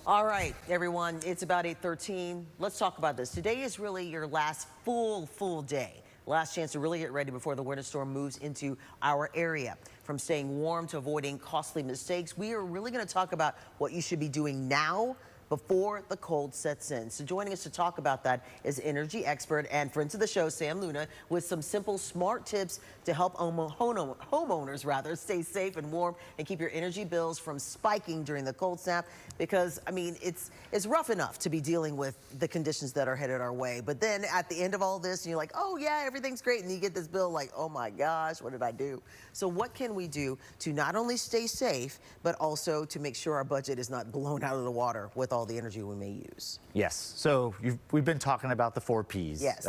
All right, everyone, it's about 8:13. Let's talk about this. Today is really your last full day. Last chance to really get ready before the winter storm moves into our area. From staying warm to avoiding costly mistakes, we are really going to talk about what you should be doing now before the cold sets in. So joining us to talk about that is energy expert and friend to the show, Sam Luna, with some simple, smart tips to help homeowners stay safe and warm and keep your energy bills from spiking during the cold snap. Because, I mean, it's rough enough to be dealing with the conditions that are headed our way. But then at the end of all this, you're like, oh, yeah, everything's great. And you get this bill like, oh, my gosh, what did I do? So what can we do to not only stay safe, but also to make sure our budget is not blown out of the water with all the energy we may use? Yes. So we've been talking about the 4 Ps. Yes.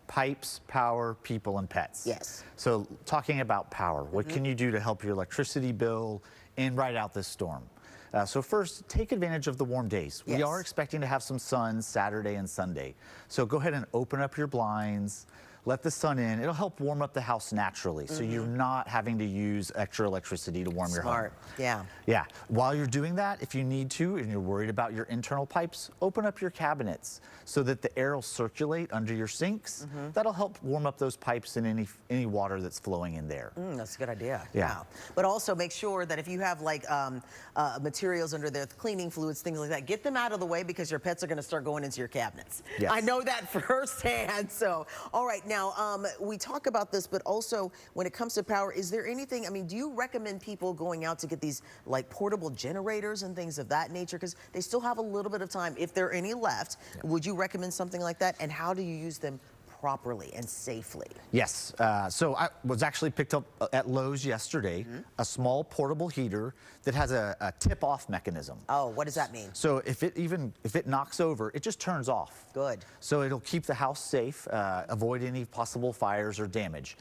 Pipes, power, people, and pets. Yes. So talking about power, what can you do to help your electricity bill and ride out this storm? So first, take advantage of the warm days. Yes. We are expecting to have some sun Saturday and Sunday. So go ahead and open up your blinds. Let the sun in. It'll help warm up the house naturally, so you're not having to use extra electricity to warm your home. Smart. Yeah. Yeah. While you're doing that, if you need to and you're worried about your internal pipes, open up your cabinets so that the air will circulate under your sinks. That'll help warm up those pipes and any water that's flowing in there. That's a good idea. Yeah. But also make sure that if you have like materials under there, cleaning fluids, things like that, get them out of the way because your pets are going to start going into your cabinets. Yes. I know that firsthand. So, all right. Now, we talk about this, but also when it comes to power, is there anything, I mean, do you recommend people going out to get these like portable generators and things of that nature? Because they still have a little bit of time, if there are any left. Would you recommend something like that? And how do you use them properly and safely? Yes. So I was actually picked up at Lowe's yesterday, a small portable heater that has a tip-off mechanism. Oh, what does that mean? So if it knocks over, it just turns off. Good. So it'll keep the house safe, avoid any possible fires or damage.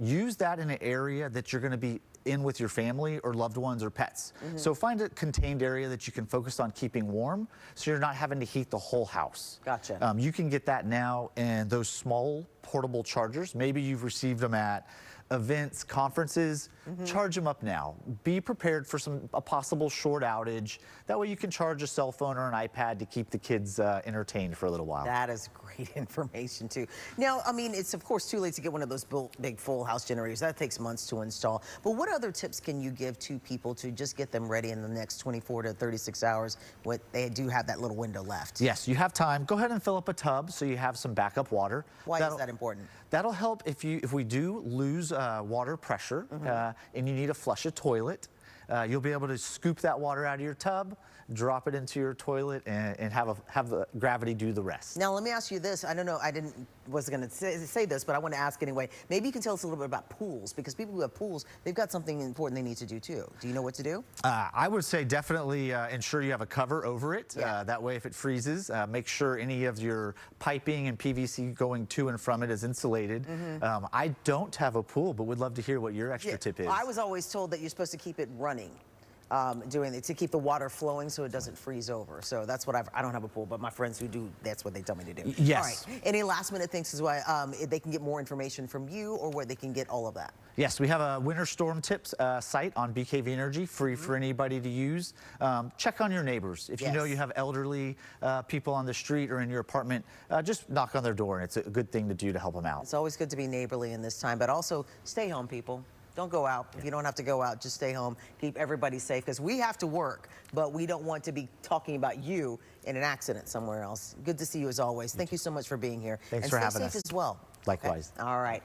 Use that in an area that you're going to be in with your family or loved ones or pets. So find a contained area that you can focus on keeping warm so you're not having to heat the whole house. Gotcha. You can get that now, and those small portable chargers, maybe you've received them at events, conferences, charge them up now. Be prepared for a possible short outage. That way you can charge a cell phone or an iPad to keep the kids entertained for a little while. That is great information too. Now, I mean, it's of course too late to get one of those big full house generators. That takes months to install. But what other tips can you give to people to just get them ready in the next 24 to 36 hours when they do have that little window left? Yes, you have time. Go ahead and fill up a tub so you have some backup water. Why is that important? That'll help if we do lose water pressure and you need to flush a toilet. You'll be able to scoop that water out of your tub, drop it into your toilet, and have the gravity do the rest. Now, let me ask you this. I don't know, wasn't going to say this, but I want to ask anyway. Maybe you can tell us a little bit about pools, because people who have pools, they've got something important they need to do too. Do you know what to do? I would say definitely ensure you have a cover over it. Yeah. That way, if it freezes, make sure any of your piping and PVC going to and from it is insulated. I don't have a pool, but would love to hear what your extra tip is. I was always told that you're supposed to keep it running. To keep the water flowing so it doesn't freeze over. So that's what I don't have a pool, but my friends who do, that's what they tell me to do. Yes. All right. Any last minute things as well, they can get more information from you or where they can get all of that? Yes, we have a winter storm tips site on BKV Energy, free for anybody to use. Check on your neighbors. If you know you have elderly people on the street or in your apartment, just knock on their door, and it's a good thing to do to help them out. It's always good to be neighborly in this time, but also stay home, people. Don't go out. If you don't have to go out, just stay home. Keep everybody safe, because we have to work, but we don't want to be talking about you in an accident somewhere else. Good to see you as always. Thank you so much for being here. Thanks for having us. And stay safe as well. Likewise. Okay? All right.